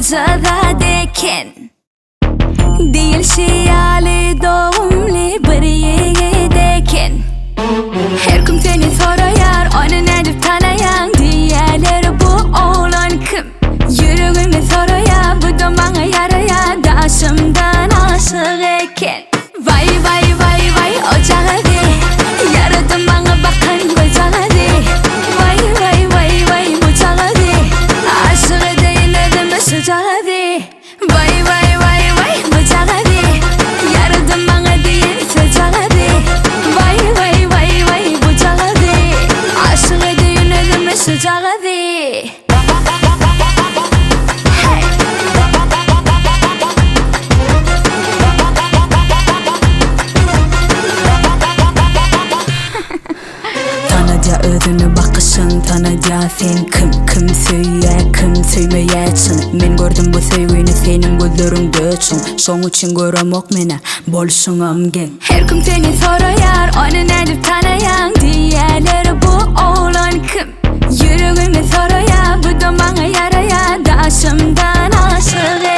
acıdadeken değil şiyali doğumli bir yigideken. Her kim seni sorayar, onu nedip tanıyan diğerleri bu oğlan kim? Yüreğimi soraya, bu da bana yaraya, daşımdan aşık eken. Vay vay vay vay ocağı de, yaradım bana bakan kocağı de. Vay vay vay vay bucağı de, aşık değil nedim sıcağı de. Vay vay vay vay bucağı de, yaradım bana değil sıcağı de. Vay vay vay vay bucağı de, aşık değil nedim sıcağı de. Ödünü bakışın tanıca sen kim söyle kim söymeyeceksin. Men gördüm bu sevgini senin gözlerinde üçün. Şoň üçün göremok mene bolşuňam gen. Her kim seni sorayar, onu nedip tanıyan diğerleri bu oğlan kim? Yüreğimi soraya, bu da bana yaraya, daşımdan aşık